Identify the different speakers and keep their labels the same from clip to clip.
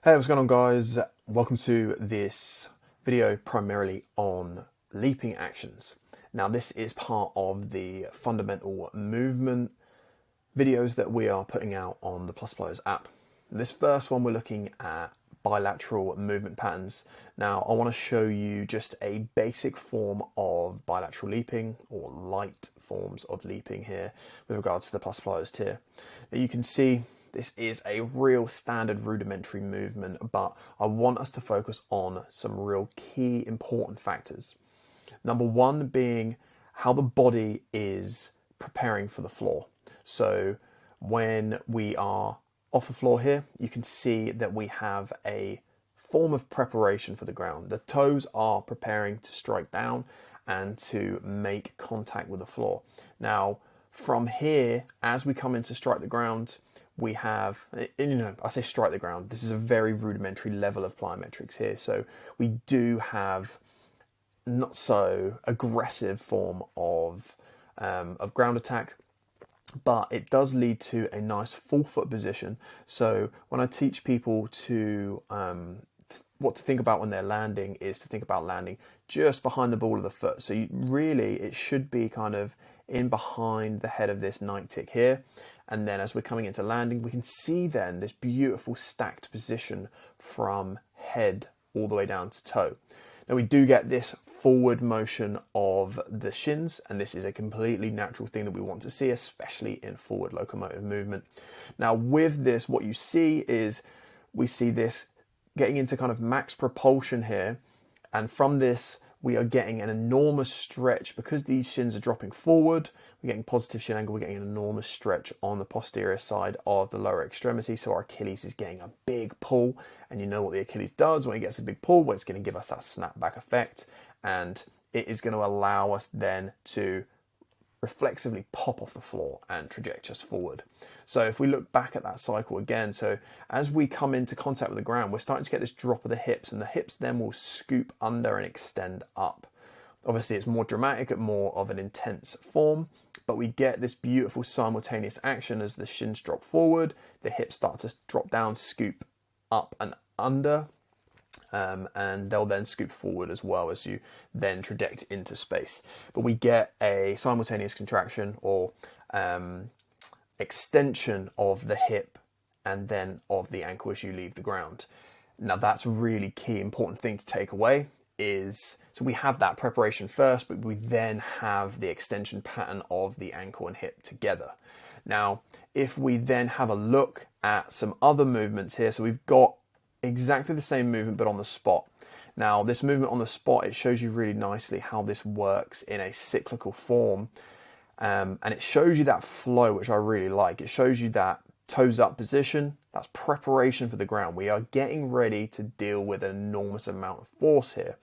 Speaker 1: Hey, what's going on, guys? Welcome to this video primarily on leaping actions. Now, this is part of the fundamental movement videos that we are putting out on the Plus Players app. This first one, we're looking at bilateral movement patterns. Now, I want to show you just a basic form of bilateral leaping, or light forms of leaping here with regards to the Plus Players tier. Now, you can see this is a real standard rudimentary movement, but I want us to focus on some real key important factors. Number one being how the body is preparing for the floor. So when we are off the floor here, you can see that we have a form of preparation for the ground. The toes are preparing to strike down and to make contact with the floor. Now, from here, as we come in to strike the ground, we have, I say strike the ground, this is a very rudimentary level of plyometrics here. So we do have not so aggressive form of ground attack, but it does lead to a nice forefoot position. So when I teach people to what to think about when they're landing is to think about landing just behind the ball of the foot. So it should be kind of in behind the head of this night tick here. And then as we're coming into landing, we can see then this beautiful stacked position from head all the way down to toe. Now we do get this forward motion of the shins, and this is a completely natural thing that we want to see, especially in forward locomotive movement. Now with this, what you see is we see this getting into kind of max propulsion here, and from this we are getting an enormous stretch because these shins are dropping forward. We're getting positive shin angle, we're getting an enormous stretch on the posterior side of the lower extremity, so our Achilles is getting a big pull, and you know what the Achilles does when it gets a big pull? Well, it's going to give us that snapback effect, and it is going to allow us then to reflexively pop off the floor and traject us forward. So if we look back at that cycle again, so as we come into contact with the ground, we're starting to get this drop of the hips, and the hips then will scoop under and extend up. Obviously it's more dramatic at more of an intense form, but we get this beautiful simultaneous action as the shins drop forward, the hips start to drop down, scoop up and under, and they'll then scoop forward as well as you then traject into space. But we get a simultaneous contraction or extension of the hip and then of the ankle as you leave the ground. Now that's a really key important thing to take away is, so we have that preparation first, but we then have the extension pattern of the ankle and hip together. Now, if we then have a look at some other movements here, so we've got exactly the same movement but on the spot. Now this movement on the spot, it shows you really nicely how this works in a cyclical form, and it shows you that flow, which I really like. It shows you that toes up position, that's preparation for the ground. We are getting ready to deal with an enormous amount of force here.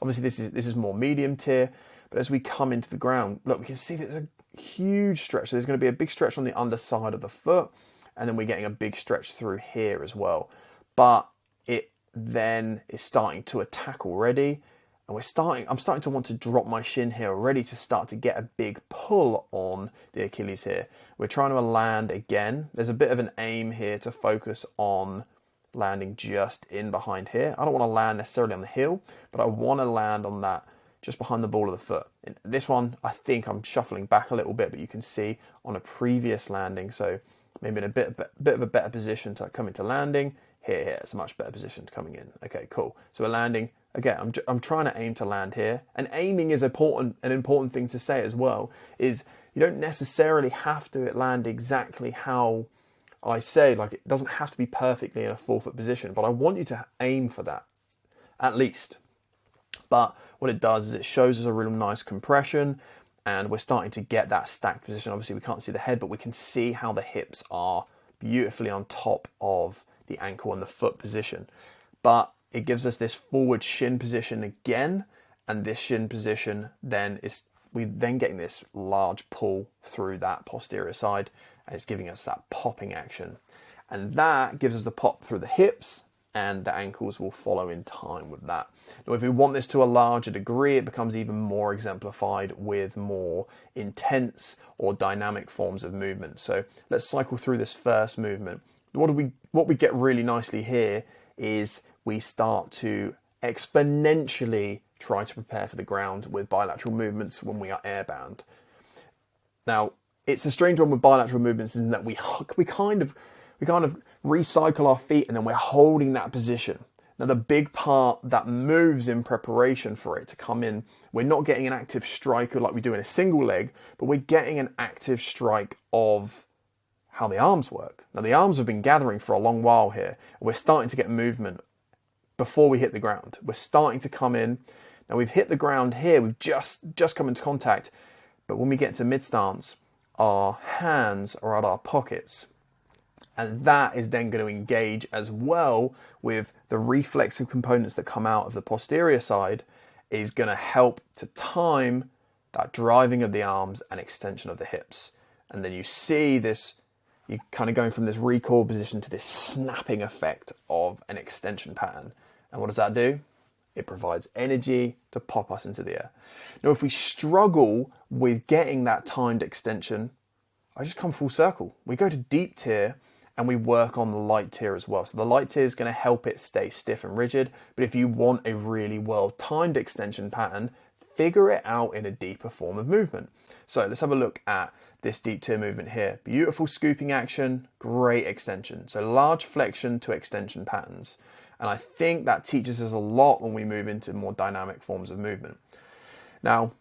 Speaker 1: Obviously this is more medium tier, but as we come into the ground, look, we can see there's a huge stretch. So there's going to be a big stretch on the underside of the foot, and then we're getting a big stretch through here as well. But it then is starting to attack already, and I'm starting to want to drop my shin here already to start to get a big pull on the Achilles here. We're trying to land again. There's a bit of an aim here to focus on landing just in behind here. I don't want to land necessarily on the heel, but I want to land on that just behind the ball of the foot. In this one, I think I'm shuffling back a little bit, but you can see on a previous landing, so maybe in a bit of a better position to come into landing. Here, it's a much better position to coming in. Okay, cool. So we're landing. Again, I'm trying to aim to land here. And aiming is an important thing to say as well, is you don't necessarily have to land exactly how I say, like it doesn't have to be perfectly in a forefoot position, but I want you to aim for that, at least. But what it does is it shows us a real nice compression, and we're starting to get that stacked position. Obviously we can't see the head, but we can see how the hips are beautifully on top of the ankle and the foot position. But it gives us this forward shin position again, and this shin position then we're then getting this large pull through that posterior side, and it's giving us that popping action, and that gives us the pop through the hips, and the ankles will follow in time with that. Now if we want this to a larger degree, it becomes even more exemplified with more intense or dynamic forms of movement. So let's cycle through this first movement. What we get really nicely here is we start to exponentially try to prepare for the ground with bilateral movements when we are airbound. Now, it's a strange one with bilateral movements in that we kind of recycle our feet and then we're holding that position. Now, the big part that moves in preparation for it to come in, we're not getting an active strike like we do in a single leg, but we're getting an active strike of how the arms work. Now, the arms have been gathering for a long while here, and we're starting to get movement before we hit the ground. We're starting to come in. Now, we've hit the ground here, we've just come into contact, but when we get to mid-stance, our hands are at our pockets. And that is then going to engage as well with the reflexive components that come out of the posterior side, is going to help to time that driving of the arms and extension of the hips. And then you see this, you're kind of going from this recoil position to this snapping effect of an extension pattern. And what does that do? It provides energy to pop us into the air. Now, if we struggle with getting that timed extension, I just come full circle. We go to deep tier and we work on the light tier as well. So the light tier is going to help it stay stiff and rigid. But if you want a really well-timed extension pattern, figure it out in a deeper form of movement. So let's have a look at this deep tier movement here. Beautiful scooping action, great extension. So large flexion to extension patterns. And I think that teaches us a lot when we move into more dynamic forms of movement. Now,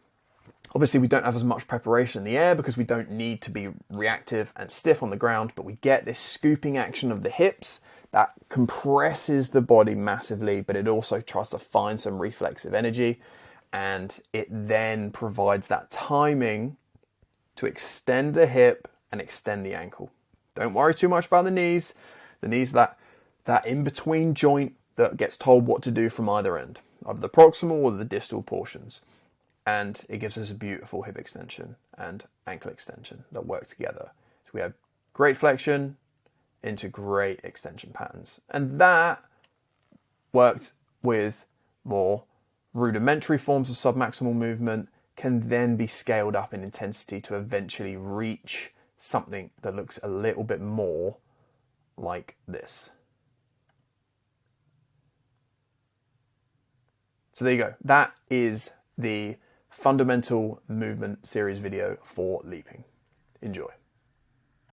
Speaker 1: obviously we don't have as much preparation in the air because we don't need to be reactive and stiff on the ground, but we get this scooping action of the hips that compresses the body massively, but it also tries to find some reflexive energy, and it then provides that timing to extend the hip and extend the ankle. Don't worry too much about the knees. The knees, that in-between joint that gets told what to do from either end, either the proximal or the distal portions. And it gives us a beautiful hip extension and ankle extension that work together. So we have great flexion into great extension patterns. And that worked with more rudimentary forms of submaximal movement can then be scaled up in intensity to eventually reach something that looks a little bit more like this. So there you go. That is the fundamental movement series video for leaping. Enjoy.